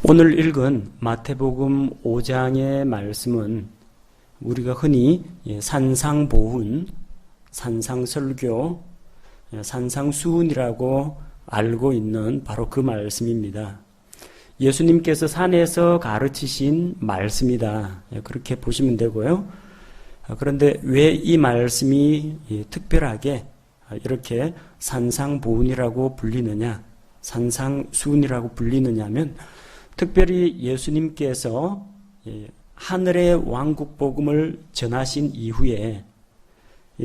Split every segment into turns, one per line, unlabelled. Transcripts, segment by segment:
오늘 읽은 마태복음 5장의 말씀은 우리가 흔히 산상보훈, 산상설교, 산상수훈이라고 알고 있는 바로 그 말씀입니다. 예수님께서 산에서 가르치신 말씀이다. 그렇게 보시면 되고요. 그런데 왜 이 말씀이 특별하게 이렇게 산상보훈이라고 불리느냐, 산상수훈이라고 불리느냐면 특별히 예수님께서 하늘의 왕국 복음을 전하신 이후에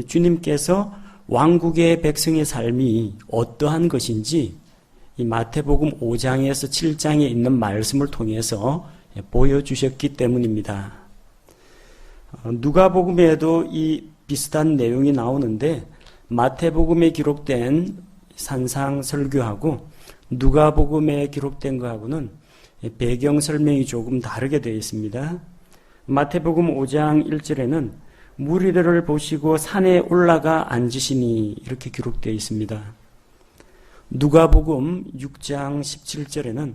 주님께서 왕국의 백성의 삶이 어떠한 것인지 이 마태복음 5장에서 7장에 있는 말씀을 통해서 보여주셨기 때문입니다. 누가복음에도 이 비슷한 내용이 나오는데 마태복음에 기록된 산상설교하고 누가복음에 기록된 것하고는 배경 설명이 조금 다르게 되어 있습니다. 마태복음 5장 1절에는 무리들을 보시고 산에 올라가 앉으시니 이렇게 기록되어 있습니다. 누가복음 6장 17절에는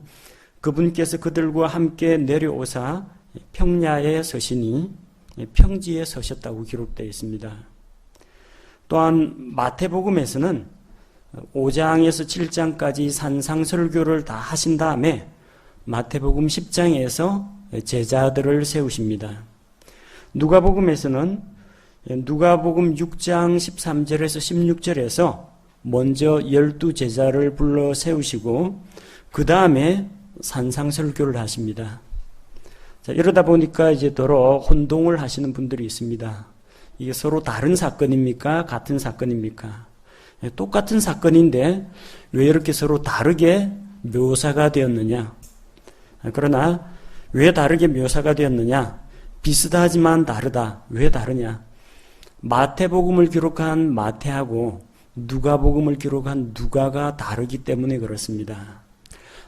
그분께서 그들과 함께 내려오사 평야에 서시니 평지에 서셨다고 기록되어 있습니다. 또한 마태복음에서는 5장에서 7장까지 산상설교를 다 하신 다음에 마태복음 10장에서 제자들을 세우십니다. 누가복음에서는 누가복음 6장 13절에서 16절에서 먼저 12제자를 불러 세우시고 그 다음에 산상설교를 하십니다. 자, 이러다 보니까 이제 더러 혼동을 하시는 분들이 있습니다. 이게 서로 다른 사건입니까? 같은 사건입니까? 똑같은 사건인데 왜 이렇게 서로 다르게 묘사가 되었느냐? 그러나 왜 다르게 묘사가 되었느냐? 비슷하지만 다르다. 왜 다르냐? 마태복음을 기록한 마태하고 누가복음을 기록한 누가가 다르기 때문에 그렇습니다.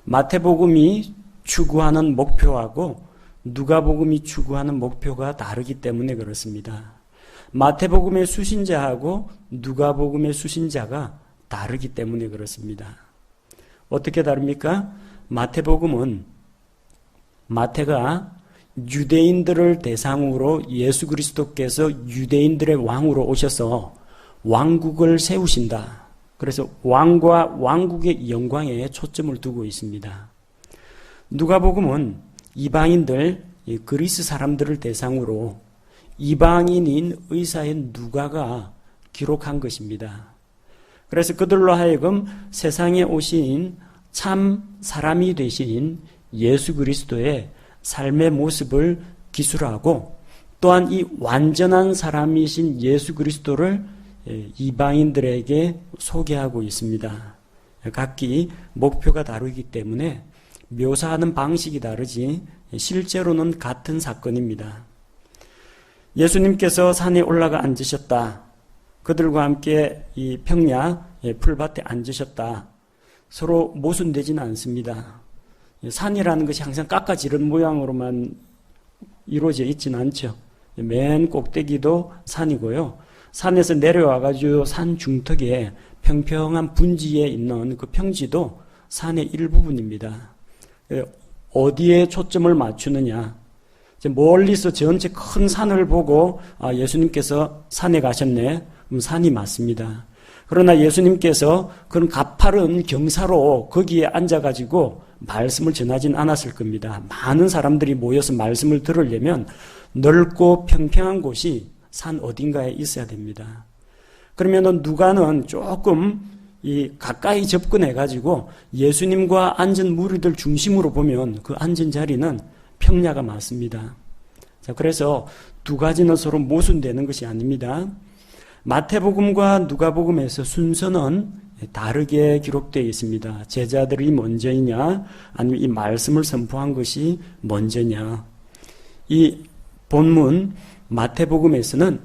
마태복음이 추구하는 목표하고 누가복음이 추구하는 목표가 다르기 때문에 그렇습니다. 마태복음의 수신자하고 누가복음의 수신자가 다르기 때문에 그렇습니다. 어떻게 다릅니까? 마태가 유대인들을 대상으로 예수 그리스도께서 유대인들의 왕으로 오셔서 왕국을 세우신다. 그래서 왕과 왕국의 영광에 초점을 두고 있습니다. 누가복음은 이방인들, 그리스 사람들을 대상으로 이방인인 의사인 누가가 기록한 것입니다. 그래서 그들로 하여금 세상에 오신 참 사람이 되신 예수 그리스도의 삶의 모습을 기술하고 또한 이 완전한 사람이신 예수 그리스도를 이방인들에게 소개하고 있습니다. 각기 목표가 다르기 때문에 묘사하는 방식이 다르지 실제로는 같은 사건입니다. 예수님께서 산에 올라가 앉으셨다. 그들과 함께 이 평야 풀밭에 앉으셨다. 서로 모순되지는 않습니다. 산이라는 것이 항상 깎아지른 모양으로만 이루어져 있지는 않죠. 맨 꼭대기도 산이고요. 산에서 내려와가지고 산 중턱에 평평한 분지에 있는 그 평지도 산의 일부분입니다. 어디에 초점을 맞추느냐. 멀리서 전체 큰 산을 보고 예수님께서 산에 가셨네. 그럼 산이 맞습니다. 그러나 예수님께서 그런 가파른 경사로 거기에 앉아가지고 말씀을 전하진 않았을 겁니다. 많은 사람들이 모여서 말씀을 들으려면 넓고 평평한 곳이 산 어딘가에 있어야 됩니다. 그러면은 누가는 조금 가까이 접근해가지고 예수님과 앉은 무리들 중심으로 보면 그 앉은 자리는 평야가 맞습니다. 자, 그래서 두 가지는 서로 모순되는 것이 아닙니다. 마태복음과 누가복음에서 순서는 다르게 기록되어 있습니다. 제자들이 먼저이냐 아니면 이 말씀을 선포한 것이 먼저냐. 이 본문 마태복음에서는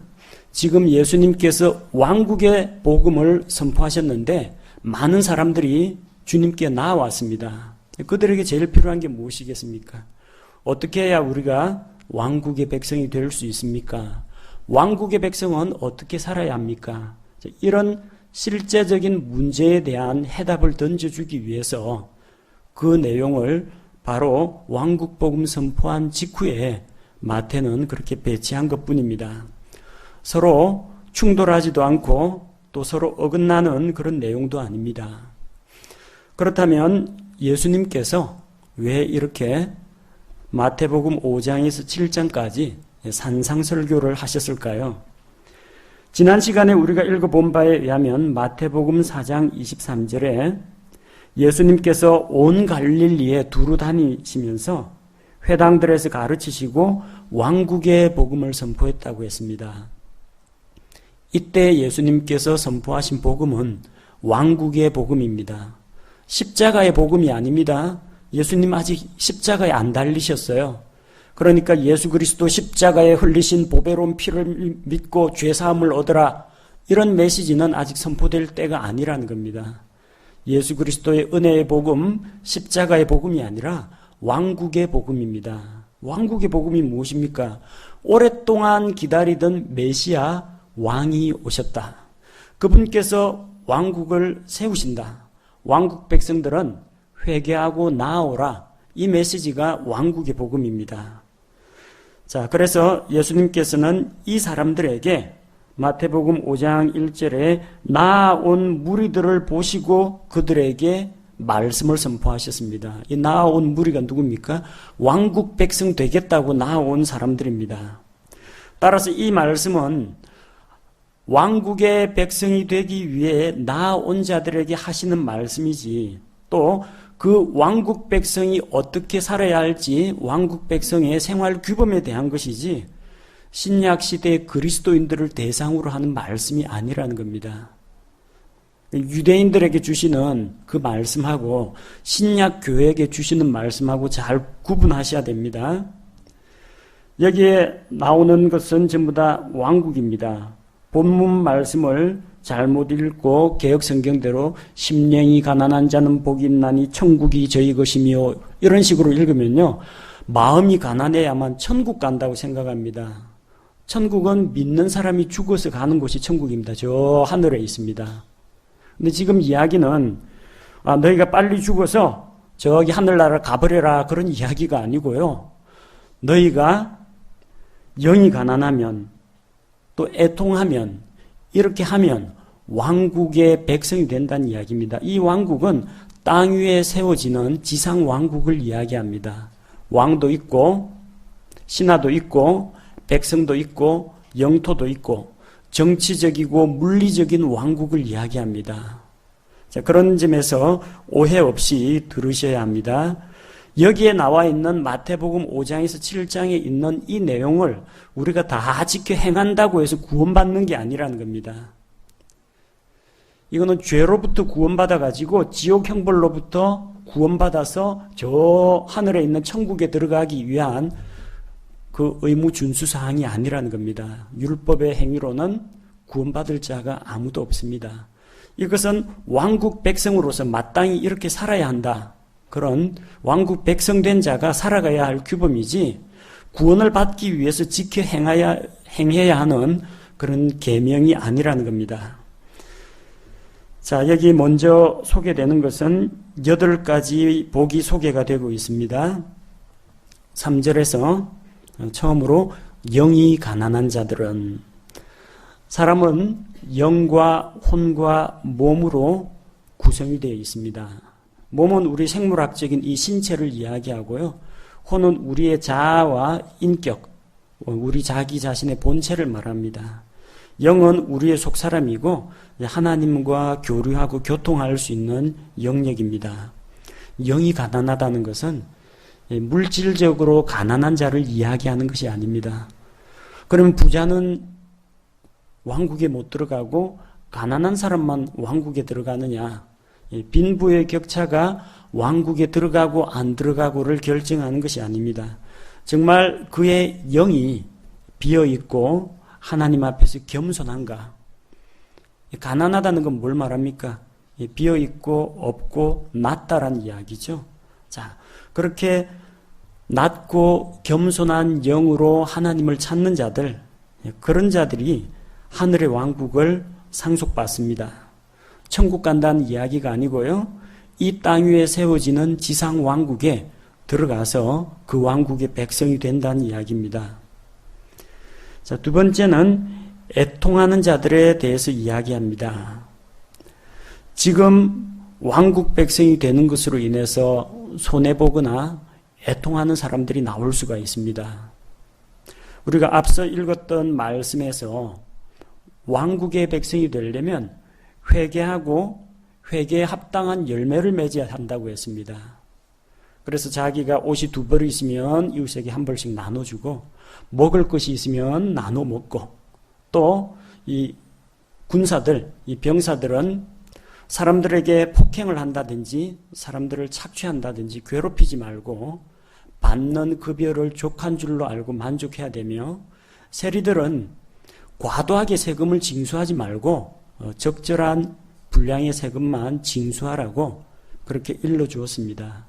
지금 예수님께서 왕국의 복음을 선포하셨는데 많은 사람들이 주님께 나아왔습니다. 그들에게 제일 필요한 게 무엇이겠습니까? 어떻게 해야 우리가 왕국의 백성이 될 수 있습니까? 왕국의 백성은 어떻게 살아야 합니까? 이런 실제적인 문제에 대한 해답을 던져주기 위해서 그 내용을 바로 왕국 복음 선포한 직후에 마태는 그렇게 배치한 것뿐입니다. 서로 충돌하지도 않고 또 서로 어긋나는 그런 내용도 아닙니다. 그렇다면 예수님께서 왜 이렇게 마태복음 5장에서 7장까지 산상설교를 하셨을까요? 지난 시간에 우리가 읽어본 바에 의하면 마태복음 4장 23절에 예수님께서 온 갈릴리에 두루 다니시면서 회당들에서 가르치시고 왕국의 복음을 선포했다고 했습니다. 이때 예수님께서 선포하신 복음은 왕국의 복음입니다. 십자가의 복음이 아닙니다. 예수님 아직 십자가에 안 달리셨어요. 그러니까 예수 그리스도 십자가에 흘리신 보배로운 피를 믿고 죄사함을 얻으라, 이런 메시지는 아직 선포될 때가 아니라는 겁니다. 예수 그리스도의 은혜의 복음, 십자가의 복음이 아니라 왕국의 복음입니다. 왕국의 복음이 무엇입니까? 오랫동안 기다리던 메시아 왕이 오셨다. 그분께서 왕국을 세우신다. 왕국 백성들은 회개하고 나아오라. 이 메시지가 왕국의 복음입니다. 자, 그래서 예수님께서는 이 사람들에게 마태복음 5장 1절에 나아온 무리들을 보시고 그들에게 말씀을 선포하셨습니다. 이 나아온 무리가 누굽니까? 왕국 백성 되겠다고 나아온 사람들입니다. 따라서 이 말씀은 왕국의 백성이 되기 위해 나아온 자들에게 하시는 말씀이지, 또 그 왕국 백성이 어떻게 살아야 할지 왕국 백성의 생활 규범에 대한 것이지 신약 시대의 그리스도인들을 대상으로 하는 말씀이 아니라는 겁니다. 유대인들에게 주시는 그 말씀하고 신약 교회에게 주시는 말씀하고 잘 구분하셔야 됩니다. 여기에 나오는 것은 전부 다 왕국입니다. 본문 말씀을 잘못 읽고 개역 성경대로 심령이 가난한 자는 복이 있나니 천국이 저희 것이며 이런 식으로 읽으면요, 마음이 가난해야만 천국 간다고 생각합니다. 천국은 믿는 사람이 죽어서 가는 곳이 천국입니다. 저 하늘에 있습니다. 근데 지금 이야기는 너희가 빨리 죽어서 저기 하늘나라 가버려라, 그런 이야기가 아니고요, 너희가 영이 가난하면 또 애통하면 이렇게 하면 왕국의 백성이 된다는 이야기입니다. 이 왕국은 땅 위에 세워지는 지상 왕국을 이야기합니다. 왕도 있고 신하도 있고 백성도 있고 영토도 있고 정치적이고 물리적인 왕국을 이야기합니다. 자, 그런 점에서 오해 없이 들으셔야 합니다. 여기에 나와 있는 마태복음 5장에서 7장에 있는 이 내용을 우리가 다 지켜 행한다고 해서 구원받는 게 아니라는 겁니다. 이거는 죄로부터 구원받아가지고 지옥 형벌로부터 구원받아서 저 하늘에 있는 천국에 들어가기 위한 그 의무 준수 사항이 아니라는 겁니다. 율법의 행위로는 구원받을 자가 아무도 없습니다. 이것은 왕국 백성으로서 마땅히 이렇게 살아야 한다, 그런 왕국 백성된 자가 살아가야 할 규범이지, 구원을 받기 위해서 지켜 행해야 하는 그런 계명이 아니라는 겁니다. 자, 여기 먼저 소개되는 것은 8가지 복이 소개가 되고 있습니다. 3절에서 처음으로 영이 가난한 자들은, 사람은 영과 혼과 몸으로 구성이 되어 있습니다. 몸은 우리 생물학적인 이 신체를 이야기하고요, 혼은 우리의 자아와 인격, 우리 자기 자신의 본체를 말합니다. 영은 우리의 속사람이고 하나님과 교류하고 교통할 수 있는 영역입니다. 영이 가난하다는 것은 물질적으로 가난한 자를 이야기하는 것이 아닙니다. 그러면 부자는 왕국에 못 들어가고 가난한 사람만 왕국에 들어가느냐? 빈부의 격차가 왕국에 들어가고 안 들어가고를 결정하는 것이 아닙니다. 정말 그의 영이 비어있고 하나님 앞에서 겸손한가? 가난하다는 건 뭘 말합니까? 비어있고 없고 낮다란 이야기죠. 자, 그렇게 낮고 겸손한 영으로 하나님을 찾는 자들, 그런 자들이 하늘의 왕국을 상속받습니다. 천국 간다는 이야기가 아니고요, 이 땅 위에 세워지는 지상 왕국에 들어가서 그 왕국의 백성이 된다는 이야기입니다. 자, 두 번째는 애통하는 자들에 대해서 이야기합니다. 지금 왕국 백성이 되는 것으로 인해서 손해보거나 애통하는 사람들이 나올 수가 있습니다. 우리가 앞서 읽었던 말씀에서 왕국의 백성이 되려면 회개하고 회개에 합당한 열매를 맺어야 한다고 했습니다. 그래서 자기가 옷이 2벌이 있으면 이웃에게 1벌씩 나눠주고, 먹을 것이 있으면 나눠 먹고, 또 이 군사들, 이 병사들은 사람들에게 폭행을 한다든지 사람들을 착취한다든지 괴롭히지 말고 받는 급여를 족한 줄로 알고 만족해야 되며, 세리들은 과도하게 세금을 징수하지 말고 적절한 분량의 세금만 징수하라고 그렇게 일러주었습니다.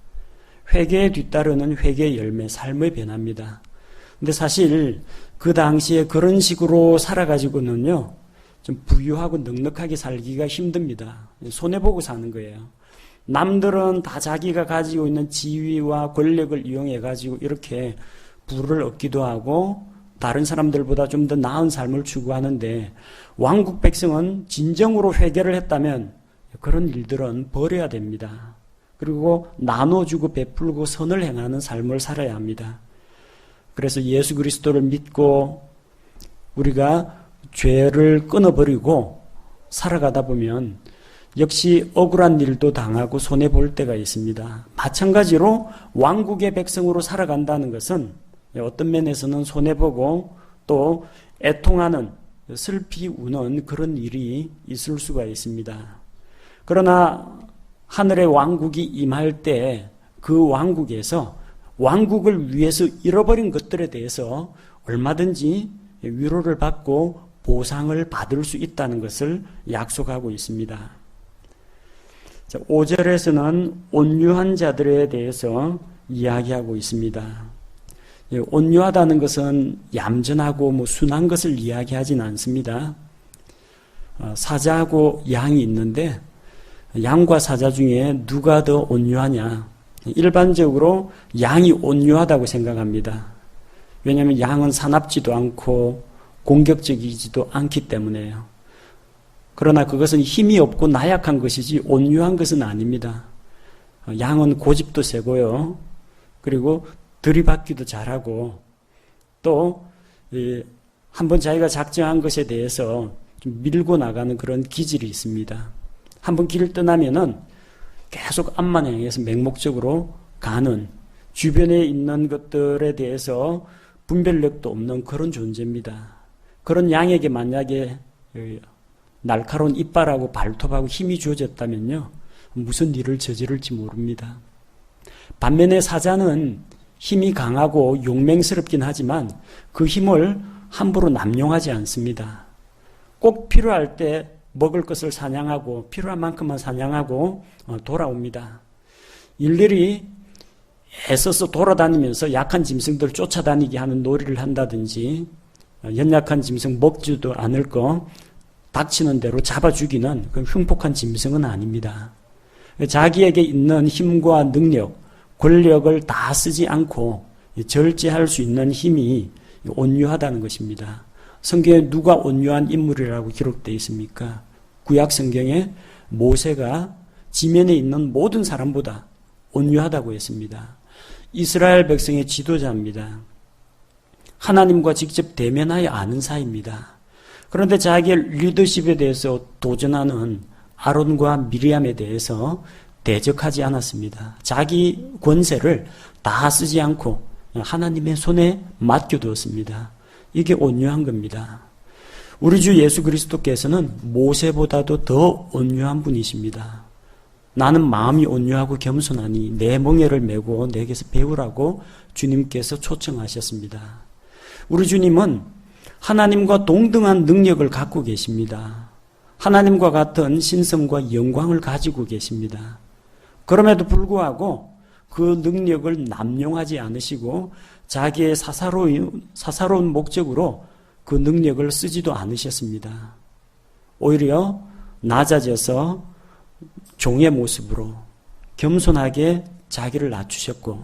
회개에 뒤따르는 회개의 열매, 삶의 변화입니다. 근데 사실 그 당시에 그런 식으로 살아가지고는요, 좀 부유하고 넉넉하게 살기가 힘듭니다. 손해보고 사는 거예요. 남들은 다 자기가 가지고 있는 지위와 권력을 이용해가지고 이렇게 부를 얻기도 하고 다른 사람들보다 좀 더 나은 삶을 추구하는데, 왕국 백성은 진정으로 회개를 했다면 그런 일들은 버려야 됩니다. 그리고 나눠주고 베풀고 선을 행하는 삶을 살아야 합니다. 그래서 예수 그리스도를 믿고 우리가 죄를 끊어버리고 살아가다 보면 역시 억울한 일도 당하고 손해볼 때가 있습니다. 마찬가지로 왕국의 백성으로 살아간다는 것은 어떤 면에서는 손해보고 또 애통하는, 슬피 우는 그런 일이 있을 수가 있습니다. 그러나 하늘의 왕국이 임할 때 그 왕국에서 왕국을 위해서 잃어버린 것들에 대해서 얼마든지 위로를 받고 보상을 받을 수 있다는 것을 약속하고 있습니다. 5절에서는 온유한 자들에 대해서 이야기하고 있습니다. 온유하다는 것은 얌전하고 순한 것을 이야기하진 않습니다. 사자하고 양이 있는데 양과 사자 중에 누가 더 온유하냐? 일반적으로 양이 온유하다고 생각합니다. 왜냐하면 양은 사납지도 않고 공격적이지도 않기 때문에요. 그러나 그것은 힘이 없고 나약한 것이지 온유한 것은 아닙니다. 양은 고집도 세고요. 그리고 들이받기도 잘하고, 또 한번 자기가 작정한 것에 대해서 좀 밀고 나가는 그런 기질이 있습니다. 한번 길을 떠나면은 계속 앞만 향해서 맹목적으로 가는, 주변에 있는 것들에 대해서 분별력도 없는 그런 존재입니다. 그런 양에게 만약에 날카로운 이빨하고 발톱하고 힘이 주어졌다면요, 무슨 일을 저지를지 모릅니다. 반면에 사자는 힘이 강하고 용맹스럽긴 하지만 그 힘을 함부로 남용하지 않습니다. 꼭 필요할 때 먹을 것을 사냥하고 필요한 만큼만 사냥하고 돌아옵니다. 일일이 애써서 돌아다니면서 약한 짐승들 쫓아다니게 하는 놀이를 한다든지, 연약한 짐승 먹지도 않을 거 닥치는 대로 잡아 죽이는 그런 흉폭한 짐승은 아닙니다. 자기에게 있는 힘과 능력, 권력을 다 쓰지 않고 절제할 수 있는 힘이 온유하다는 것입니다. 성경에 누가 온유한 인물이라고 기록되어 있습니까? 구약 성경에 모세가 지면에 있는 모든 사람보다 온유하다고 했습니다. 이스라엘 백성의 지도자입니다. 하나님과 직접 대면하여 아는 사이입니다. 그런데 자기의 리더십에 대해서 도전하는 아론과 미리암에 대해서 대적하지 않았습니다. 자기 권세를 다 쓰지 않고 하나님의 손에 맡겨두었습니다. 이게 온유한 겁니다. 우리 주 예수 그리스도께서는 모세보다도 더 온유한 분이십니다. 나는 마음이 온유하고 겸손하니 내 멍에를 메고 내게서 배우라고 주님께서 초청하셨습니다. 우리 주님은 하나님과 동등한 능력을 갖고 계십니다. 하나님과 같은 신성과 영광을 가지고 계십니다. 그럼에도 불구하고 그 능력을 남용하지 않으시고 자기의 사사로운 목적으로 그 능력을 쓰지도 않으셨습니다. 오히려 낮아져서 종의 모습으로 겸손하게 자기를 낮추셨고,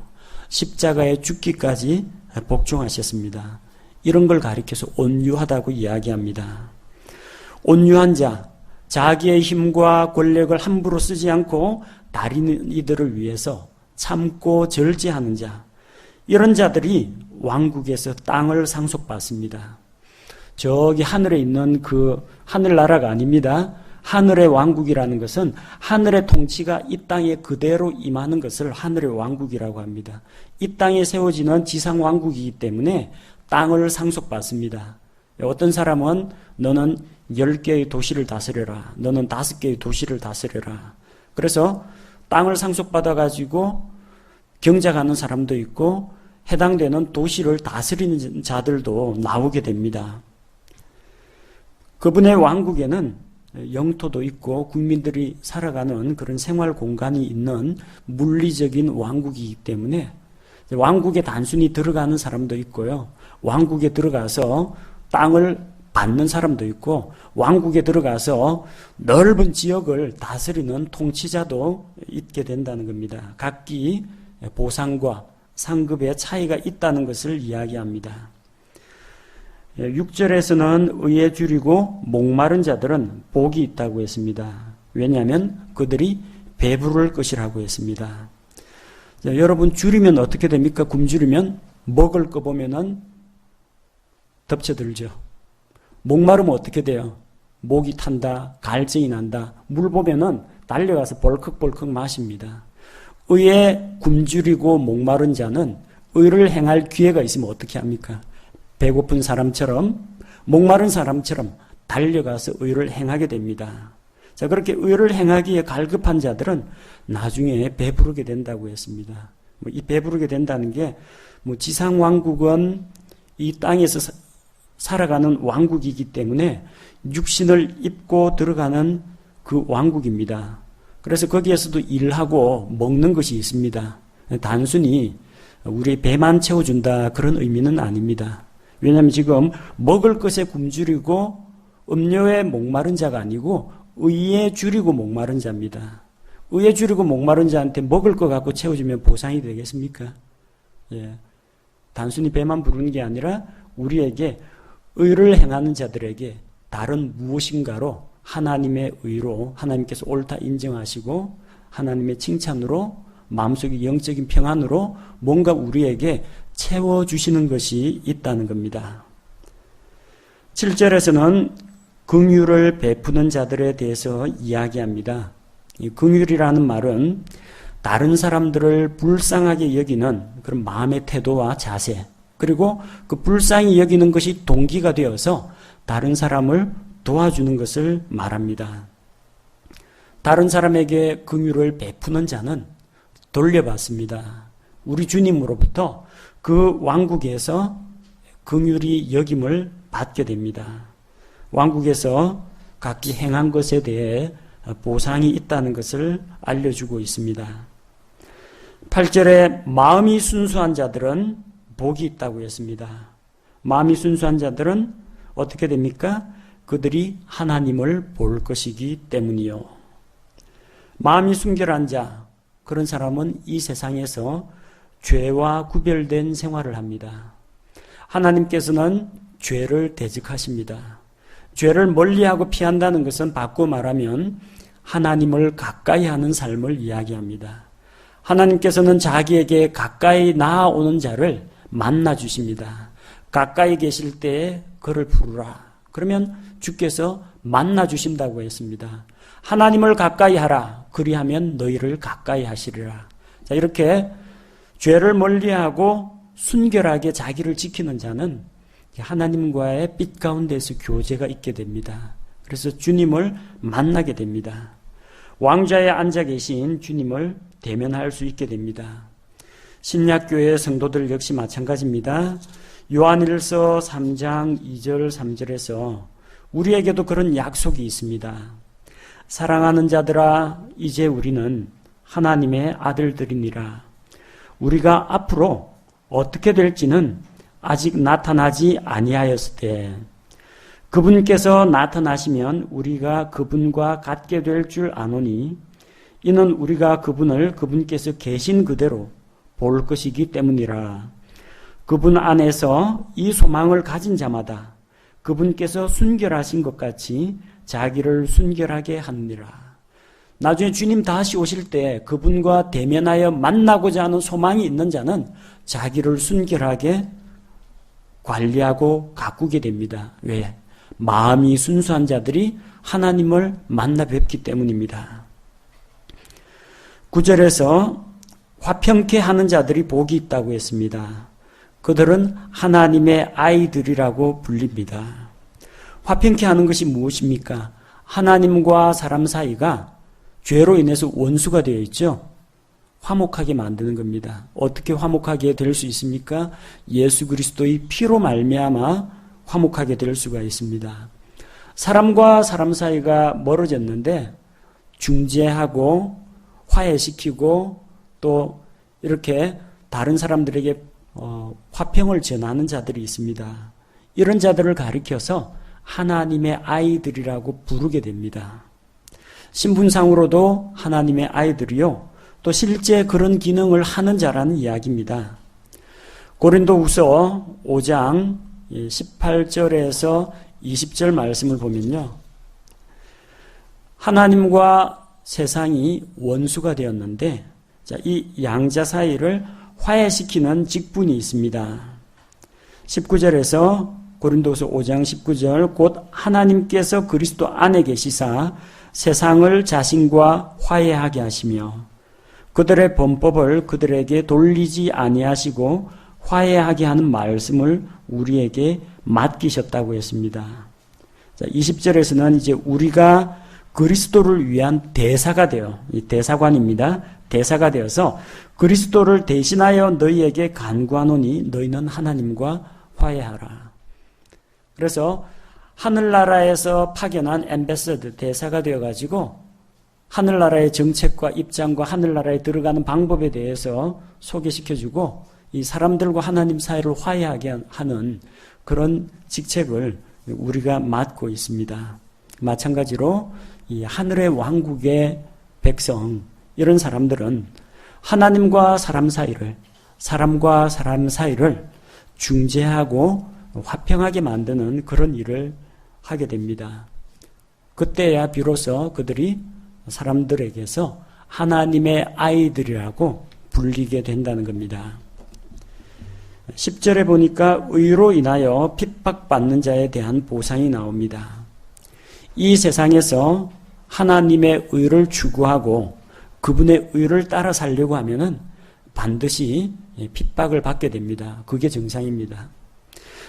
십자가에 죽기까지 복종하셨습니다. 이런 걸 가리켜서 온유하다고 이야기합니다. 온유한 자, 자기의 힘과 권력을 함부로 쓰지 않고 다른 이들을 위해서 참고 절제하는 자, 이런 자들이 왕국에서 땅을 상속받습니다. 저기 하늘에 있는 그 하늘나라가 아닙니다. 하늘의 왕국이라는 것은 하늘의 통치가 이 땅에 그대로 임하는 것을 하늘의 왕국이라고 합니다. 이 땅에 세워지는 지상 왕국이기 때문에 땅을 상속받습니다. 어떤 사람은 너는 10개의 도시를 다스려라. 너는 5개의 도시를 다스려라. 그래서 땅을 상속받아가지고 경작하는 사람도 있고 해당되는 도시를 다스리는 자들도 나오게 됩니다. 그분의 왕국에는 영토도 있고 국민들이 살아가는 그런 생활 공간이 있는 물리적인 왕국이기 때문에 왕국에 단순히 들어가는 사람도 있고요. 왕국에 들어가서 땅을 받는 사람도 있고 왕국에 들어가서 넓은 지역을 다스리는 통치자도 있게 된다는 겁니다. 각기 보상과 상급의 차이가 있다는 것을 이야기합니다. 6절에서는 의에 줄이고 목마른 자들은 복이 있다고 했습니다. 왜냐하면 그들이 배부를 것이라고 했습니다. 자, 여러분 줄이면 어떻게 됩니까? 굶주리면 먹을 거 보면은 덮쳐들죠. 목마르면 어떻게 돼요? 목이 탄다, 갈증이 난다. 물 보면은 달려가서 벌컥벌컥 마십니다. 의에 굶주리고 목마른 자는 의를 행할 기회가 있으면 어떻게 합니까? 배고픈 사람처럼 목마른 사람처럼 달려가서 의를 행하게 됩니다. 자, 그렇게 의를 행하기에 갈급한 자들은 나중에 배부르게 된다고 했습니다. 이 배부르게 된다는 게 지상 왕국은 이 땅에서 살아가는 왕국이기 때문에 육신을 입고 들어가는 그 왕국입니다. 그래서 거기에서도 일하고 먹는 것이 있습니다. 단순히 우리 배만 채워준다 그런 의미는 아닙니다. 왜냐하면 지금 먹을 것에 굶주리고 음료에 목마른 자가 아니고 의에 줄이고 목마른 자입니다. 의에 줄이고 목마른 자한테 먹을 것 갖고 채워주면 보상이 되겠습니까? 예. 단순히 배만 부르는 게 아니라 우리에게 의를 행하는 자들에게 다른 무엇인가로 하나님의 의로 하나님께서 옳다 인정하시고 하나님의 칭찬으로 마음속의 영적인 평안으로 뭔가 우리에게 채워주시는 것이 있다는 겁니다. 7절에서는 긍휼을 베푸는 자들에 대해서 이야기합니다. 이 긍휼이라는 말은 다른 사람들을 불쌍하게 여기는 그런 마음의 태도와 자세, 그리고 그 불쌍히 여기는 것이 동기가 되어서 다른 사람을 도와주는 것을 말합니다. 다른 사람에게 긍휼을 베푸는 자는 돌려받습니다. 우리 주님으로부터 그 왕국에서 긍휼히 여김을 받게 됩니다. 왕국에서 각기 행한 것에 대해 보상이 있다는 것을 알려주고 있습니다. 8절에 마음이 순수한 자들은 복이 있다고 했습니다. 마음이 순수한 자들은 어떻게 됩니까? 그들이 하나님을 볼 것이기 때문이요. 마음이 순결한 자, 그런 사람은 이 세상에서 죄와 구별된 생활을 합니다. 하나님께서는 죄를 대적하십니다. 죄를 멀리하고 피한다는 것은 바꿔 말하면 하나님을 가까이 하는 삶을 이야기합니다. 하나님께서는 자기에게 가까이 나아오는 자를 만나 주십니다. 가까이 계실 때에 그를 부르라. 그러면 주께서 만나 주신다고 했습니다. 하나님을 가까이 하라. 그리하면 너희를 가까이 하시리라. 자, 이렇게 죄를 멀리하고 순결하게 자기를 지키는 자는 하나님과의 빛 가운데서 교제가 있게 됩니다. 그래서 주님을 만나게 됩니다. 왕좌에 앉아 계신 주님을 대면할 수 있게 됩니다. 신약교회 성도들 역시 마찬가지입니다. 요한일서 3장 2절 3절에서 우리에게도 그런 약속이 있습니다. 사랑하는 자들아, 이제 우리는 하나님의 아들들이니라. 우리가 앞으로 어떻게 될지는 아직 나타나지 아니하였을 때 그분께서 나타나시면 우리가 그분과 같게 될 줄 아노니 이는 우리가 그분을 그분께서 계신 그대로 볼 것이기 때문이라. 그분 안에서 이 소망을 가진 자마다 그분께서 순결하신 것 같이 자기를 순결하게 하느니라. 나중에 주님 다시 오실 때 그분과 대면하여 만나고자 하는 소망이 있는 자는 자기를 순결하게 관리하고 가꾸게 됩니다. 왜? 마음이 순수한 자들이 하나님을 만나 뵙기 때문입니다. 9절에서 화평케 하는 자들이 복이 있다고 했습니다. 그들은 하나님의 아이들이라고 불립니다. 화평케 하는 것이 무엇입니까? 하나님과 사람 사이가 죄로 인해서 원수가 되어 있죠. 화목하게 만드는 겁니다. 어떻게 화목하게 될 수 있습니까? 예수 그리스도의 피로 말미암아 화목하게 될 수가 있습니다. 사람과 사람 사이가 멀어졌는데 중재하고 화해시키고 또 이렇게 다른 사람들에게 화평을 전하는 자들이 있습니다. 이런 자들을 가리켜서 하나님의 아이들이라고 부르게 됩니다. 신분상으로도 하나님의 아이들이요, 또 실제 그런 기능을 하는 자라는 이야기입니다. 고린도후서 5장 18절에서 20절 말씀을 보면요, 하나님과 세상이 원수가 되었는데 이 양자 사이를 화해시키는 직분이 있습니다. 19절에서 고린도서 5장 19절, 곧 하나님께서 그리스도 안에 계시사 세상을 자신과 화해하게 하시며 그들의 범법을 그들에게 돌리지 아니하시고 화해하게 하는 말씀을 우리에게 맡기셨다고 했습니다. 20절에서는 이제 우리가 그리스도를 위한 대사가 되어, 이 대사관입니다. 대사가 되어서 그리스도를 대신하여 너희에게 간구하노니 너희는 하나님과 화해하라. 그래서 하늘나라에서 파견한 엠베서드, 대사가 되어가지고 하늘나라의 정책과 입장과 하늘나라에 들어가는 방법에 대해서 소개시켜주고 이 사람들과 하나님 사이를 화해하게 하는 그런 직책을 우리가 맡고 있습니다. 마찬가지로 이 하늘의 왕국의 백성, 이런 사람들은 하나님과 사람 사이를, 사람과 사람 사이를 중재하고 화평하게 만드는 그런 일을 하게 됩니다. 그때야 비로소 그들이 사람들에게서 하나님의 아이들이라고 불리게 된다는 겁니다. 10절에 보니까 의로 인하여 핍박받는 자에 대한 보상이 나옵니다. 이 세상에서 하나님의 의를 추구하고 그분의 의를 따라 살려고 하면은 반드시 핍박을 받게 됩니다. 그게 정상입니다.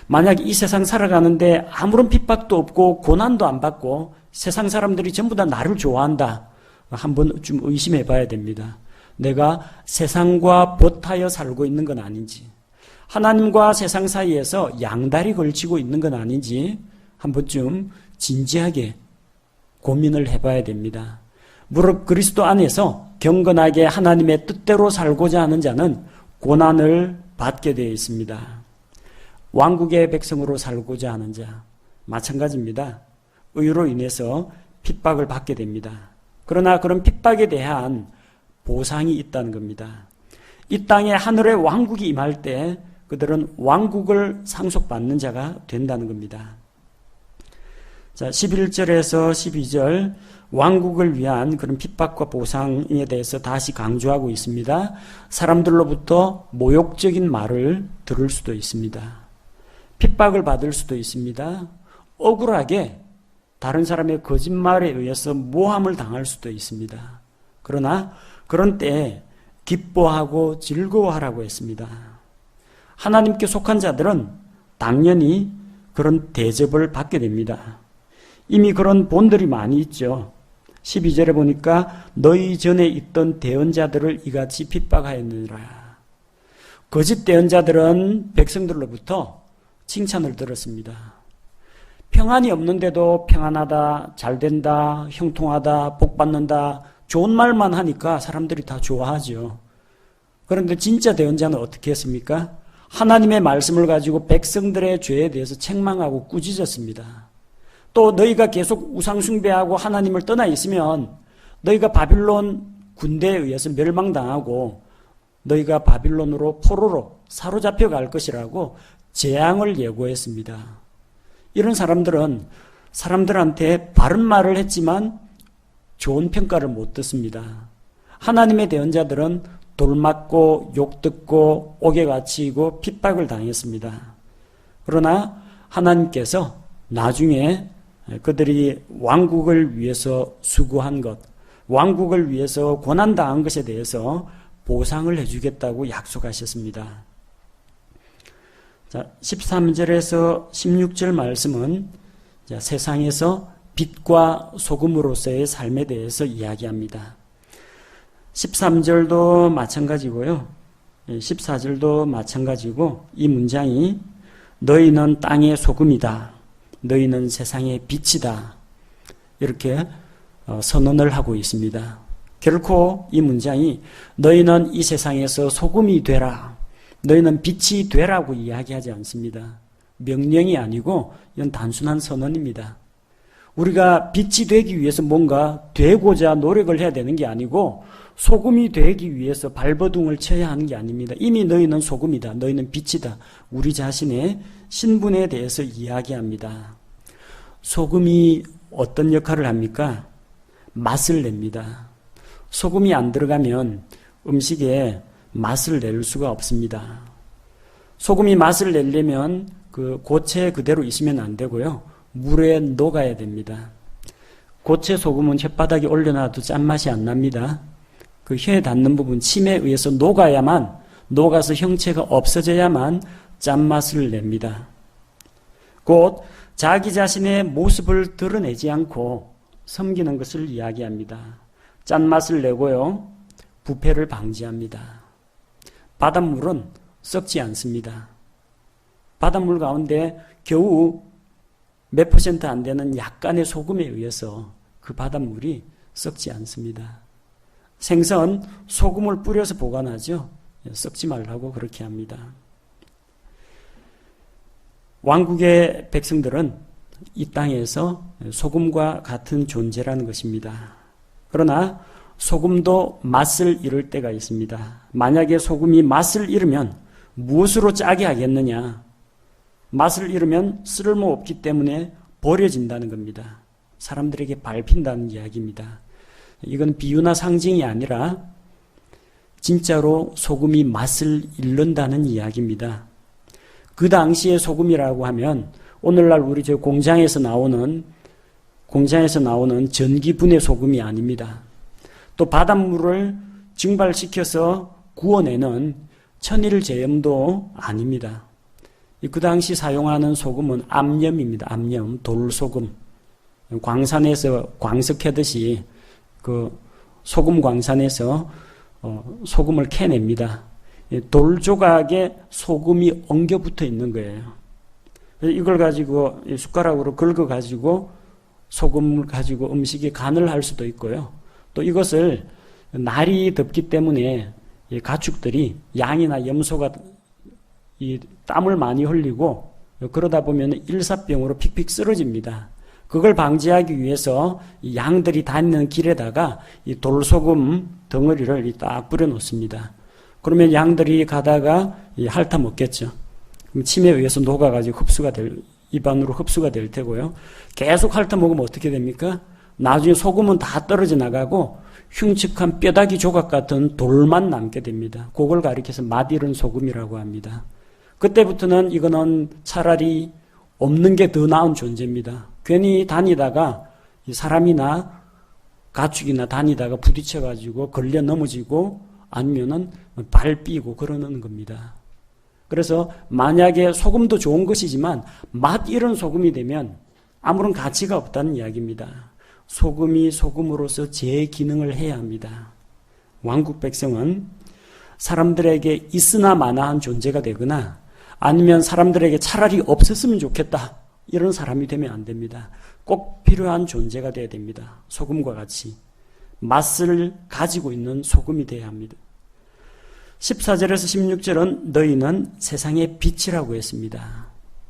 만약 이 세상 살아가는데 아무런 핍박도 없고 고난도 안 받고 세상 사람들이 전부 다 나를 좋아한다, 한번 좀 의심해 봐야 됩니다. 내가 세상과 버타여 살고 있는 건 아닌지, 하나님과 세상 사이에서 양다리 걸치고 있는 건 아닌지 한번 좀 진지하게 고민을 해봐야 됩니다. 무릇 그리스도 안에서 경건하게 하나님의 뜻대로 살고자 하는 자는 고난을 받게 되어 있습니다. 왕국의 백성으로 살고자 하는 자 마찬가지입니다. 의로 인해서 핍박을 받게 됩니다. 그러나 그런 핍박에 대한 보상이 있다는 겁니다. 이 땅에 하늘의 왕국이 임할 때 그들은 왕국을 상속받는 자가 된다는 겁니다. 자, 11절에서 12절 왕국을 위한 그런 핍박과 보상에 대해서 다시 강조하고 있습니다. 사람들로부터 모욕적인 말을 들을 수도 있습니다. 핍박을 받을 수도 있습니다. 억울하게 다른 사람의 거짓말에 의해서 모함을 당할 수도 있습니다. 그러나 그런 때에 기뻐하고 즐거워하라고 했습니다. 하나님께 속한 자들은 당연히 그런 대접을 받게 됩니다. 이미 그런 본들이 많이 있죠. 12절에 보니까 너희 전에 있던 대언자들을 이같이 핍박하였느니라. 거짓 대언자들은 백성들로부터 칭찬을 들었습니다. 평안이 없는데도 평안하다, 잘된다, 형통하다, 복받는다, 좋은 말만 하니까 사람들이 다 좋아하죠. 그런데 진짜 대언자는 어떻게 했습니까? 하나님의 말씀을 가지고 백성들의 죄에 대해서 책망하고 꾸짖었습니다. 또 너희가 계속 우상숭배하고 하나님을 떠나 있으면 너희가 바빌론 군대에 의해서 멸망당하고 너희가 바빌론으로 포로로 사로잡혀 갈 것이라고 재앙을 예고했습니다. 이런 사람들은 사람들한테 바른 말을 했지만 좋은 평가를 못 듣습니다. 하나님의 대언자들은 돌 맞고 욕 듣고 옥에 갇히고 핍박을 당했습니다. 그러나 하나님께서 나중에 그들이 왕국을 위해서 수고한 것, 왕국을 위해서 고난당한 것에 대해서 보상을 해주겠다고 약속하셨습니다. 자, 13절에서 16절 말씀은 세상에서 빛과 소금으로서의 삶에 대해서 이야기합니다. 13절도 마찬가지고요. 14절도 마찬가지고 이 문장이 너희는 땅의 소금이다. 너희는 세상의 빛이다. 이렇게 선언을 하고 있습니다. 결코 이 문장이 너희는 이 세상에서 소금이 되라. 너희는 빛이 되라고 이야기하지 않습니다. 명령이 아니고 이건 단순한 선언입니다. 우리가 빛이 되기 위해서 뭔가 되고자 노력을 해야 되는 게 아니고 소금이 되기 위해서 발버둥을 쳐야 하는 게 아닙니다. 이미 너희는 소금이다. 너희는 빛이다. 우리 자신의 신분에 대해서 이야기합니다. 소금이 어떤 역할을 합니까? 맛을 냅니다. 소금이 안 들어가면 음식에 맛을 낼 수가 없습니다. 소금이 맛을 내려면 그 고체 그대로 있으면 안 되고요. 물에 녹아야 됩니다. 고체 소금은 혓바닥에 올려놔도 짠맛이 안 납니다. 그 혀에 닿는 부분 침에 의해서 녹아서 형체가 없어져야만 짠맛을 냅니다. 곧 자기 자신의 모습을 드러내지 않고 섬기는 것을 이야기합니다. 짠맛을 내고요. 부패를 방지합니다. 바닷물은 썩지 않습니다. 바닷물 가운데 겨우 몇 % 안 되는 약간의 소금에 의해서 그 바닷물이 썩지 않습니다. 생선, 소금을 뿌려서 보관하죠. 썩지 말라고 그렇게 합니다. 왕국의 백성들은 이 땅에서 소금과 같은 존재라는 것입니다. 그러나 소금도 맛을 잃을 때가 있습니다. 만약에 소금이 맛을 잃으면 무엇으로 짜게 하겠느냐? 맛을 잃으면 쓸모없기 때문에 버려진다는 겁니다. 사람들에게 밟힌다는 이야기입니다. 이건 비유나 상징이 아니라 진짜로 소금이 맛을 잃는다는 이야기입니다. 그 당시의 소금이라고 하면 오늘날 우리 저 공장에서 나오는 전기분해 소금이 아닙니다. 또 바닷물을 증발시켜서 구워내는 천일제염도 아닙니다. 그 당시 사용하는 소금은 암염입니다. 암염, 돌소금. 광산에서 광석하듯이 그 소금 광산에서 소금을 캐냅니다. 돌 조각에 소금이 엉겨 붙어 있는 거예요. 이걸 가지고 숟가락으로 긁어 가지고 소금을 가지고 음식에 간을 할 수도 있고요. 또 이것을 날이 덥기 때문에 가축들이 양이나 염소가 이 땀을 많이 흘리고 그러다 보면 일사병으로 픽픽 쓰러집니다. 그걸 방지하기 위해서 이 양들이 다니는 길에다가 이 돌소금 덩어리를 딱 뿌려 놓습니다. 그러면 양들이 가다가 핥아 먹겠죠. 그럼 침에 의해서 녹아가지고 입 안으로 흡수가 될 테고요. 계속 핥아 먹으면 어떻게 됩니까? 나중에 소금은 다 떨어져 나가고 흉측한 뼈다귀 조각 같은 돌만 남게 됩니다. 그걸 가리켜서 맛 잃은 소금이라고 합니다. 그때부터는 이거는 차라리 없는 게 더 나은 존재입니다. 괜히 다니다가 사람이나 가축이나 다니다가 부딪혀가지고 걸려 넘어지고 아니면은 발 삐고 그러는 겁니다. 그래서 만약에 소금도 좋은 것이지만 맛 잃은 소금이 되면 아무런 가치가 없다는 이야기입니다. 소금이 소금으로서 제 기능을 해야 합니다. 왕국 백성은 사람들에게 있으나 마나한 존재가 되거나 아니면 사람들에게 차라리 없었으면 좋겠다 이런 사람이 되면 안 됩니다. 꼭 필요한 존재가 되어야 됩니다. 소금과 같이 맛을 가지고 있는 소금이 되어야 합니다. 14절에서 16절은 너희는 세상의 빛이라고 했습니다.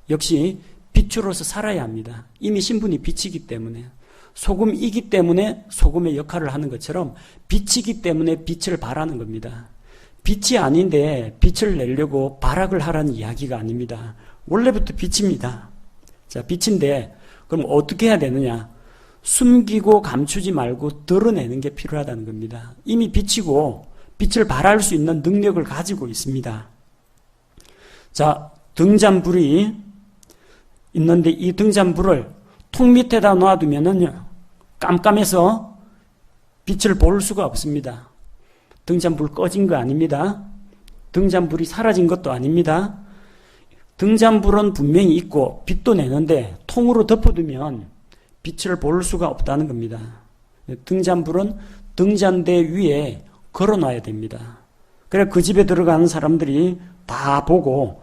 역시 빛으로서 살아야 합니다. 이미 신분이 빛이기 때문에 소금이기 때문에 소금의 역할을 하는 것처럼 빛이기 때문에 빛을 발하는 겁니다. 빛이 아닌데 빛을 내려고 발악을 하라는 이야기가 아닙니다. 원래부터 빛입니다. 자, 빛인데 그럼 어떻게 해야 되느냐? 숨기고 감추지 말고 드러내는 게 필요하다는 겁니다. 이미 빛이고 빛을 발할 수 있는 능력을 가지고 있습니다. 자, 등잔불이 있는데 이 등잔불을 통 밑에다 놔두면은요, 깜깜해서 빛을 볼 수가 없습니다. 등잔불 꺼진 거 아닙니다. 등잔불이 사라진 것도 아닙니다. 등잔불은 분명히 있고 빛도 내는데 통으로 덮어두면 빛을 볼 수가 없다는 겁니다. 등잔불은 등잔대 위에 걸어놔야 됩니다. 그래 그 집에 들어가는 사람들이 다 보고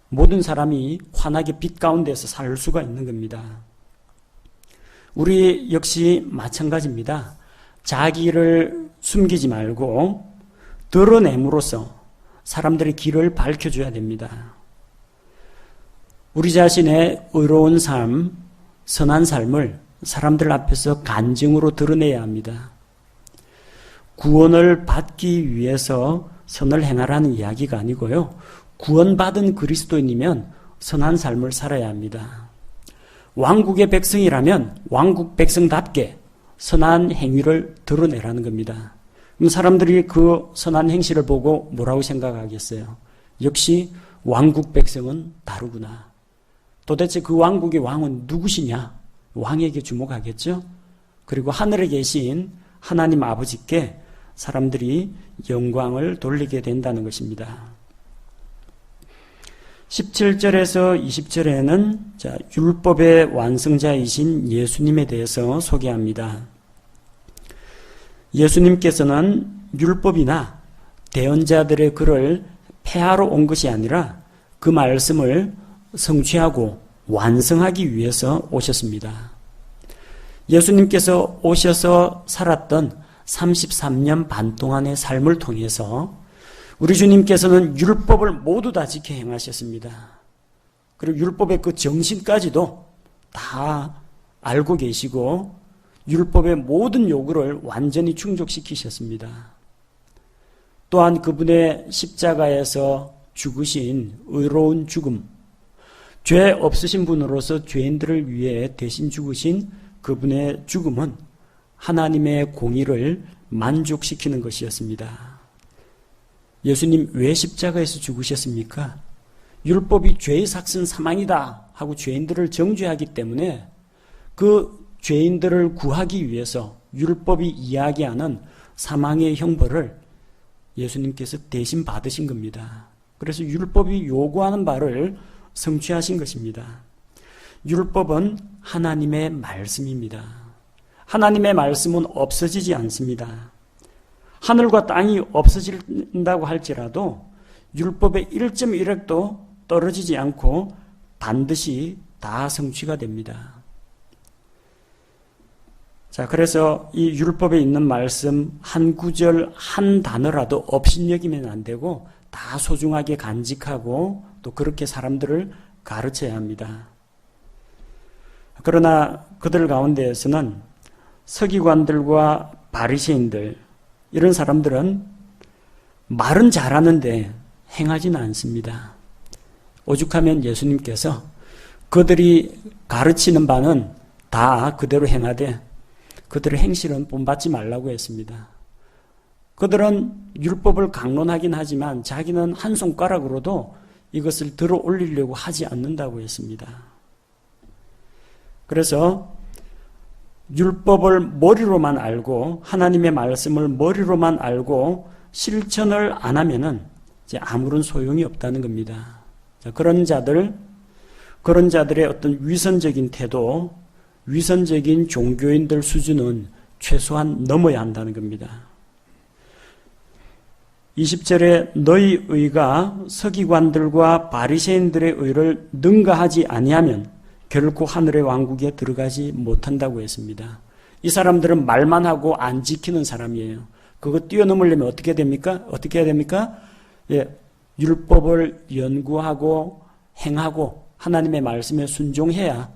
모든 사람이 환하게 빛 가운데서 살 수가 있는 겁니다. 우리 역시 마찬가지입니다. 자기를 숨기지 말고 드러냄으로써 사람들의 길을 밝혀줘야 됩니다. 우리 자신의 의로운 삶, 선한 삶을 사람들 앞에서 간증으로 드러내야 합니다. 구원을 받기 위해서 선을 행하라는 이야기가 아니고요. 구원받은 그리스도인이면 선한 삶을 살아야 합니다. 왕국의 백성이라면 왕국 백성답게 선한 행위를 드러내라는 겁니다. 그럼 사람들이 그 선한 행실을 보고 뭐라고 생각하겠어요? 역시 왕국 백성은 다르구나. 도대체 그 왕국의 왕은 누구시냐? 왕에게 주목하겠죠? 그리고 하늘에 계신 하나님 아버지께 사람들이 영광을 돌리게 된다는 것입니다. 17절에서 20절에는 율법의 완성자이신 예수님에 대해서 소개합니다. 예수님께서는 율법이나 대언자들의 글을 폐하러 온 것이 아니라 그 말씀을 성취하고 완성하기 위해서 오셨습니다. 예수님께서 오셔서 살았던 33년 반 동안의 삶을 통해서 우리 주님께서는 율법을 모두 다 지켜 행하셨습니다. 그리고 율법의 그 정신까지도 다 알고 계시고 율법의 모든 요구를 완전히 충족시키셨습니다. 또한 그분의 십자가에서 죽으신 의로운 죽음, 죄 없으신 분으로서 죄인들을 위해 대신 죽으신 그분의 죽음은 하나님의 공의를 만족시키는 것이었습니다. 예수님 왜 십자가에서 죽으셨습니까? 율법이 죄의 삭슨 사망이다 하고 죄인들을 정죄하기 때문에 그 죄인들을 구하기 위해서 율법이 이야기하는 사망의 형벌을 예수님께서 대신 받으신 겁니다. 그래서 율법이 요구하는 바를 성취하신 것입니다. 율법은 하나님의 말씀입니다. 하나님의 말씀은 없어지지 않습니다. 하늘과 땅이 없어진다고 할지라도 율법의 1.1획도 떨어지지 않고 반드시 다 성취가 됩니다. 자, 그래서 이 율법에 있는 말씀 한 구절 한 단어라도 업신여기면 안 되고 다 소중하게 간직하고 또 그렇게 사람들을 가르쳐야 합니다. 그러나 그들 가운데에서는 서기관들과 바리새인들 이런 사람들은 말은 잘하는데 행하지는 않습니다. 오죽하면 예수님께서 그들이 가르치는 바는 다 그대로 행하되 그들의 행실은 본받지 말라고 했습니다. 그들은 율법을 강론하긴 하지만 자기는 한 손가락으로도 이것을 들어 올리려고 하지 않는다고 했습니다. 그래서 율법을 머리로만 알고 하나님의 말씀을 머리로만 알고 실천을 안 하면은 이제 아무런 소용이 없다는 겁니다. 자, 그런 자들의 어떤 위선적인 태도, 위선적인 종교인들 수준은 최소한 넘어야 한다는 겁니다. 20절에 너희 의가 서기관들과 바리새인들의 의를 능가하지 아니하면 결코 하늘의 왕국에 들어가지 못한다고 했습니다. 이 사람들은 말만 하고 안 지키는 사람이에요. 그거 뛰어넘으려면 어떻게 됩니까? 어떻게 해야 됩니까? 율법을 연구하고 행하고 하나님의 말씀에 순종해야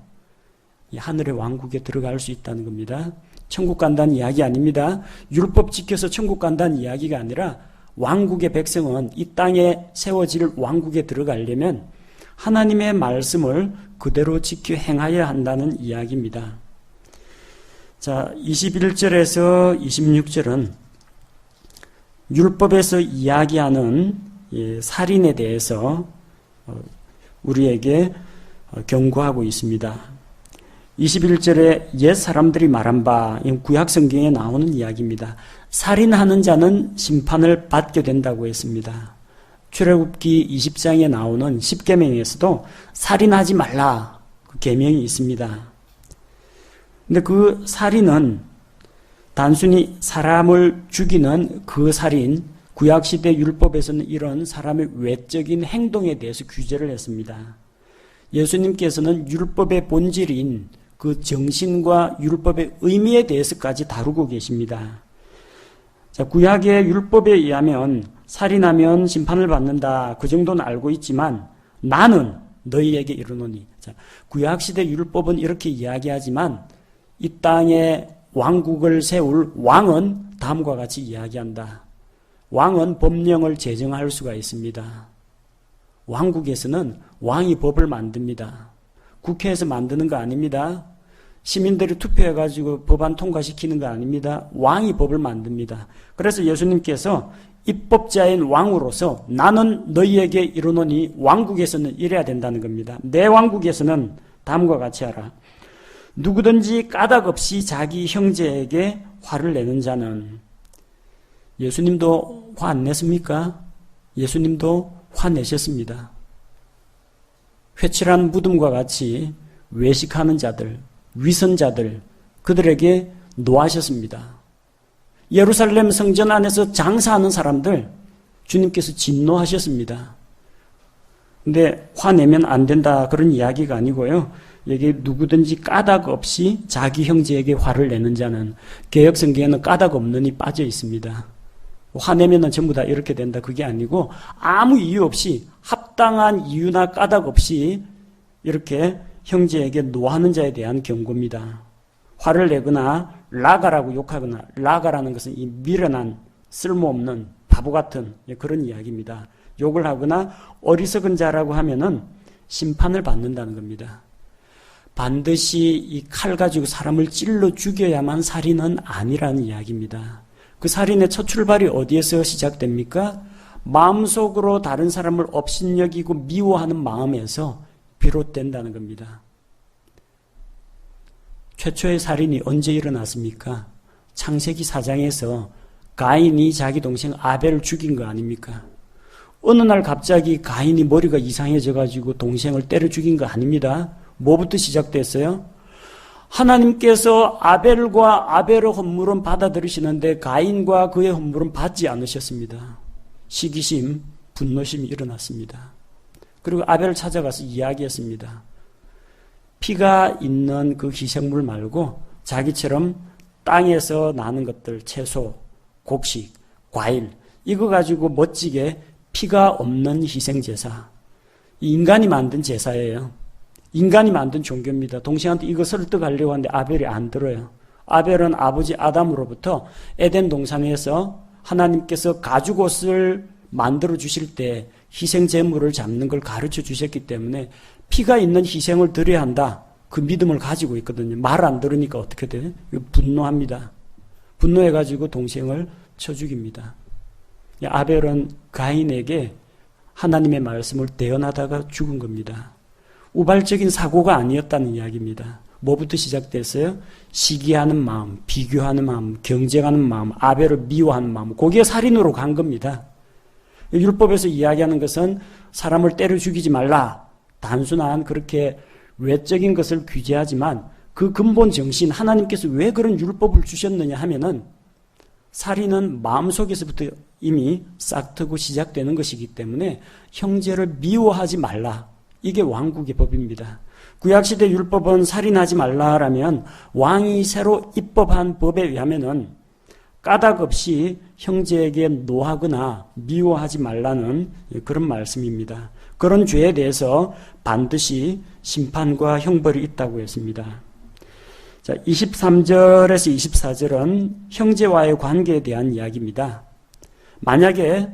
이 하늘의 왕국에 들어갈 수 있다는 겁니다. 천국 간다는 이야기 아닙니다. 율법 지켜서 천국 간다는 이야기가 아니라 왕국의 백성은 이 땅에 세워질 왕국에 들어가려면 하나님의 말씀을 그대로 지켜 행하여야 한다는 이야기입니다. 자, 21절에서 26절은 율법에서 이야기하는 살인에 대해서 우리에게 경고하고 있습니다. 21절에 옛 사람들이 말한 바, 구약 성경에 나오는 이야기입니다. 살인하는 자는 심판을 받게 된다고 했습니다. 출애굽기 20장에 나오는 10계명에서도 살인하지 말라 그 계명이 있습니다. 근데 그 살인은 단순히 사람을 죽이는 그 살인, 구약시대 율법에서는 이런 사람의 외적인 행동에 대해서 규제를 했습니다. 예수님께서는 율법의 본질인 그 정신과 율법의 의미에 대해서까지 다루고 계십니다. 자, 구약의 율법에 의하면 살인하면 심판을 받는다. 그 정도는 알고 있지만 나는 너희에게 이르노니. 자, 구약시대 율법은 이렇게 이야기하지만 이 땅에 왕국을 세울 왕은 다음과 같이 이야기한다. 왕은 법령을 제정할 수가 있습니다. 왕국에서는 왕이 법을 만듭니다. 국회에서 만드는 거 아닙니다. 시민들이 투표해가지고 법안 통과시키는 거 아닙니다. 왕이 법을 만듭니다. 그래서 예수님께서 입법자인 왕으로서 나는 너희에게 이르노니 왕국에서는 이래야 된다는 겁니다. 내 왕국에서는 다음과 같이 하라. 누구든지 까닭 없이 자기 형제에게 화를 내는 자는, 예수님도 화 안 냈습니까? 예수님도 화내셨습니다. 회칠한 무덤과 같이 외식하는 자들, 위선자들, 그들에게 노하셨습니다. 예루살렘 성전 안에서 장사하는 사람들, 주님께서 진노하셨습니다. 근데 화내면 안 된다 그런 이야기가 아니고요. 여기 누구든지 까닭 없이 자기 형제에게 화를 내는 자는, 개역 성경에는 까닭 없는이 빠져 있습니다. 화내면은 전부 다 이렇게 된다 그게 아니고 아무 이유 없이, 합당한 이유나 까닭 없이 이렇게 형제에게 노하는 자에 대한 경고입니다. 화를 내거나 라가라고 욕하거나, 라가라는 것은 이 미련한 쓸모없는 바보 같은 그런 이야기입니다. 욕을 하거나 어리석은 자라고 하면은 심판을 받는다는 겁니다. 반드시 이 칼 가지고 사람을 찔러 죽여야만 살인은 아니라는 이야기입니다. 그 살인의 첫 출발이 어디에서 시작됩니까? 마음속으로 다른 사람을 업신여기고 미워하는 마음에서 비롯된다는 겁니다. 최초의 살인이 언제 일어났습니까? 창세기 4장에서 가인이 자기 동생 아벨을 죽인 거 아닙니까? 어느 날 갑자기 가인이 머리가 이상해져가지고 동생을 때려 죽인 거 아닙니다. 뭐부터 시작됐어요? 하나님께서 아벨과 아벨의 헌물은 받아들이시는데 가인과 그의 헌물은 받지 않으셨습니다. 시기심, 분노심이 일어났습니다. 그리고 아벨을 찾아가서 이야기했습니다. 피가 있는 그 희생물 말고 자기처럼 땅에서 나는 것들, 채소, 곡식, 과일, 이거 가지고 멋지게 피가 없는 희생제사, 인간이 만든 제사예요. 인간이 만든 종교입니다. 동생한테 이거 설득하려고 하는데 아벨이 안 들어요. 아벨은 아버지 아담으로부터 에덴 동산에서 하나님께서 가죽옷을 만들어 주실 때 희생 제물을 잡는 걸 가르쳐 주셨기 때문에 피가 있는 희생을 드려야 한다. 그 믿음을 가지고 있거든요. 말 안 들으니까 어떻게 돼요? 분노합니다. 분노해가지고 동생을 쳐 죽입니다. 아벨은 가인에게 하나님의 말씀을 대언하다가 죽은 겁니다. 우발적인 사고가 아니었다는 이야기입니다. 뭐부터 시작됐어요? 시기하는 마음, 비교하는 마음, 경쟁하는 마음, 아벨을 미워하는 마음, 거기에 살인으로 간 겁니다. 율법에서 이야기하는 것은 사람을 때려 죽이지 말라, 단순한 그렇게 외적인 것을 규제하지만 그 근본 정신, 하나님께서 왜 그런 율법을 주셨느냐 하면은 살인은 마음속에서부터 이미 싹트고 시작되는 것이기 때문에 형제를 미워하지 말라, 이게 왕국의 법입니다. 구약시대 율법은 살인하지 말라라면 왕이 새로 입법한 법에 의하면은 까닭 없이 형제에게 노하거나 미워하지 말라는 그런 말씀입니다. 그런 죄에 대해서 반드시 심판과 형벌이 있다고 했습니다. 자, 23절에서 24절은 형제와의 관계에 대한 이야기입니다. 만약에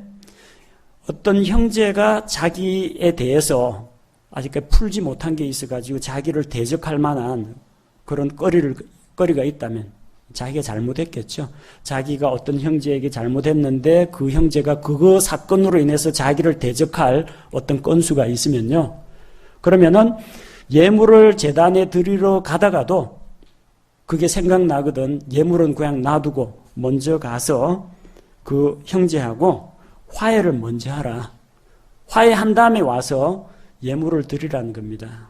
어떤 형제가 자기에 대해서 아직까지 풀지 못한 게 있어가지고 자기를 대적할 만한 그런 거리가 있다면 자기가 잘못했겠죠. 자기가 어떤 형제에게 잘못했는데 그 형제가 그거 사건으로 인해서 자기를 대적할 어떤 건수가 있으면요. 그러면은 예물을 제단에 드리러 가다가도 그게 생각나거든. 예물은 그냥 놔두고 먼저 가서 그 형제하고 화해를 먼저 하라. 화해한 다음에 와서 예물을 드리라는 겁니다.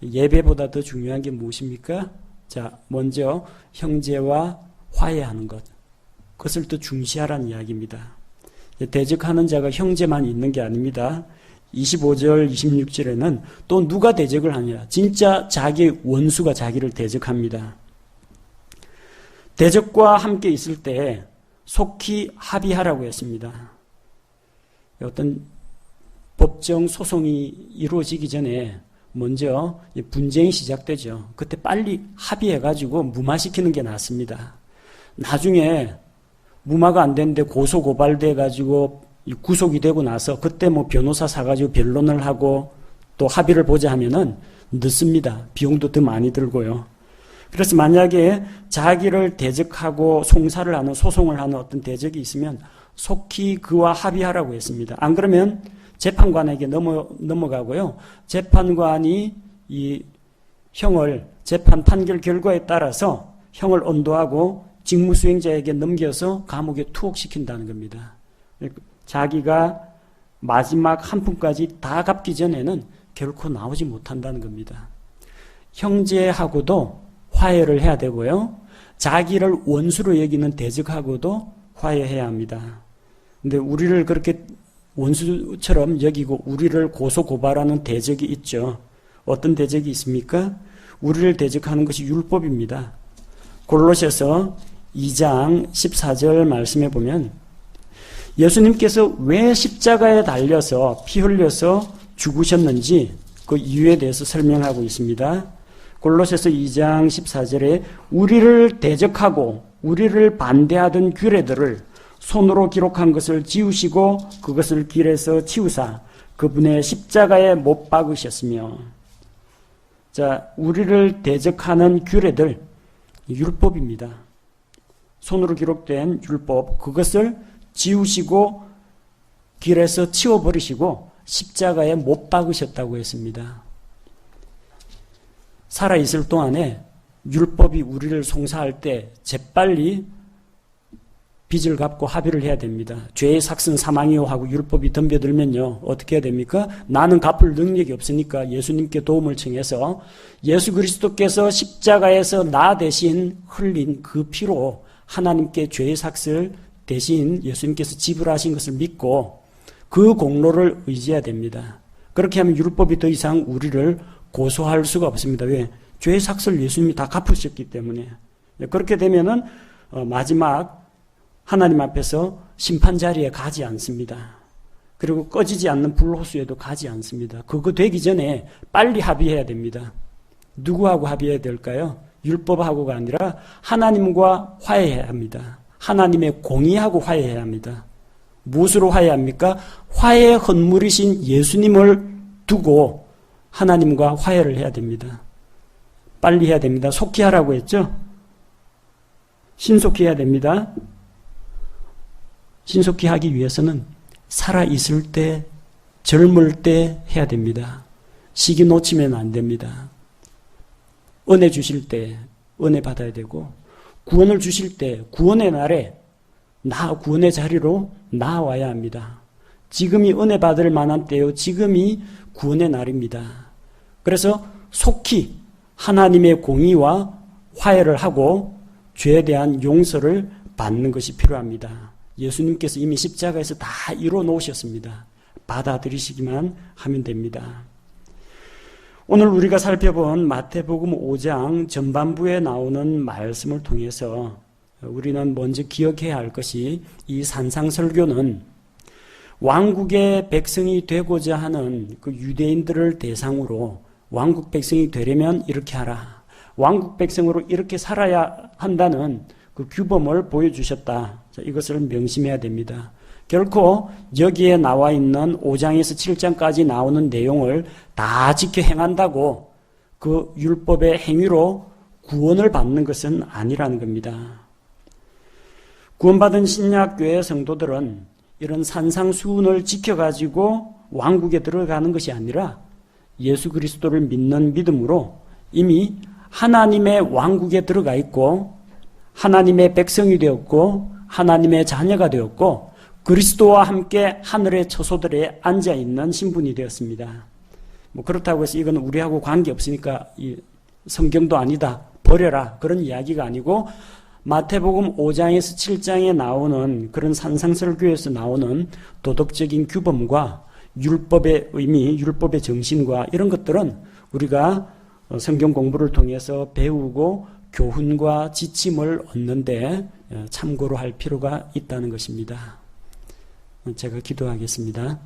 예배보다 더 중요한 게 무엇입니까? 자, 먼저 형제와 화해하는 것. 그것을 더 중시하라는 이야기입니다. 대적하는 자가 형제만 있는 게 아닙니다. 25절, 26절에는 또 누가 대적을 하냐? 진짜 자기 원수가 자기를 대적합니다. 대적과 함께 있을 때 속히 합의하라고 했습니다. 어떤 법정 소송이 이루어지기 전에 먼저 분쟁이 시작되죠. 그때 빨리 합의해가지고 무마시키는 게 낫습니다. 나중에 무마가 안 되는데 고소 고발돼가지고 구속이 되고 나서 그때 뭐 변호사 사가지고 변론을 하고 또 합의를 보자 하면은 늦습니다. 비용도 더 많이 들고요. 그래서 만약에 자기를 대적하고 송사를 하는 소송을 하는 어떤 대적이 있으면 속히 그와 합의하라고 했습니다. 안 그러면 재판관에게 넘어가고요. 재판관이 이 형을 재판 판결 결과에 따라서 형을 언도하고 직무수행자에게 넘겨서 감옥에 투옥시킨다는 겁니다. 자기가 마지막 한 푼까지 다 갚기 전에는 결코 나오지 못한다는 겁니다. 형제하고도 화해를 해야 되고요. 자기를 원수로 여기는 대적하고도 화해해야 합니다. 근데 우리를 그렇게 원수처럼 여기고 우리를 고소 고발하는 대적이 있죠. 어떤 대적이 있습니까? 우리를 대적하는 것이 율법입니다. 골로새서 2장 14절 말씀해 보면 예수님께서 왜 십자가에 달려서 피 흘려서 죽으셨는지 그 이유에 대해서 설명하고 있습니다. 골로새서 2장 14절에 우리를 대적하고 우리를 반대하던 규례들을 손으로 기록한 것을 지우시고 그것을 길에서 치우사 그분의 십자가에 못 박으셨으며, 자, 우리를 대적하는 규례들, 율법입니다. 손으로 기록된 율법, 그것을 지우시고 길에서 치워버리시고 십자가에 못 박으셨다고 했습니다. 살아있을 동안에 율법이 우리를 송사할 때 재빨리 빚을 갚고 합의를 해야 됩니다. 죄의 삭은 사망이요 하고 율법이 덤벼들면요 어떻게 해야 됩니까? 나는 갚을 능력이 없으니까 예수님께 도움을 청해서 예수 그리스도께서 십자가에서 나 대신 흘린 그 피로 하나님께 죄의 삭을 대신 예수님께서 지불하신 것을 믿고 그 공로를 의지해야 됩니다. 그렇게 하면 율법이 더 이상 우리를 고소할 수가 없습니다. 왜? 죄의 삭을 예수님이 다 갚으셨기 때문에. 그렇게 되면은 마지막 하나님 앞에서 심판 자리에 가지 않습니다. 그리고 꺼지지 않는 불호수에도 가지 않습니다. 그거 되기 전에 빨리 합의해야 됩니다. 누구하고 합의해야 될까요? 율법하고가 아니라 하나님과 화해해야 합니다. 하나님의 공의하고 화해해야 합니다. 무엇으로 화해합니까? 화해의 헌물이신 예수님을 두고 하나님과 화해를 해야 됩니다. 빨리 해야 됩니다. 속히 하라고 했죠? 신속히 해야 됩니다. 신속히 하기 위해서는 살아있을 때, 젊을 때 해야 됩니다. 시기 놓치면 안 됩니다. 은혜 주실 때 은혜 받아야 되고, 구원을 주실 때 구원의 날에 구원의 자리로 나와야 합니다. 지금이 은혜 받을 만한 때요. 지금이 구원의 날입니다. 그래서 속히 하나님의 공의와 화해를 하고 죄에 대한 용서를 받는 것이 필요합니다. 예수님께서 이미 십자가에서 다 이루어 놓으셨습니다. 받아들이시기만 하면 됩니다. 오늘 우리가 살펴본 마태복음 5장 전반부에 나오는 말씀을 통해서 우리는 먼저 기억해야 할 것이 이 산상설교는 왕국의 백성이 되고자 하는 그 유대인들을 대상으로 왕국 백성이 되려면 이렇게 하라. 왕국 백성으로 이렇게 살아야 한다는 그 규범을 보여주셨다. 자, 이것을 명심해야 됩니다. 결코 여기에 나와 있는 5장에서 7장까지 나오는 내용을 다 지켜 행한다고 그 율법의 행위로 구원을 받는 것은 아니라는 겁니다. 구원받은 신약교회 성도들은 이런 산상수훈을 지켜가지고 왕국에 들어가는 것이 아니라 예수 그리스도를 믿는 믿음으로 이미 하나님의 왕국에 들어가 있고 하나님의 백성이 되었고 하나님의 자녀가 되었고 그리스도와 함께 하늘의 처소들에 앉아있는 신분이 되었습니다. 뭐 그렇다고 해서 이건 우리하고 관계없으니까 이 성경도 아니다, 버려라, 그런 이야기가 아니고 마태복음 5장에서 7장에 나오는 그런 산상설교에서 나오는 도덕적인 규범과 율법의 의미, 율법의 정신과 이런 것들은 우리가 성경 공부를 통해서 배우고 교훈과 지침을 얻는데 참고로 할 필요가 있다는 것입니다. 제가 기도하겠습니다.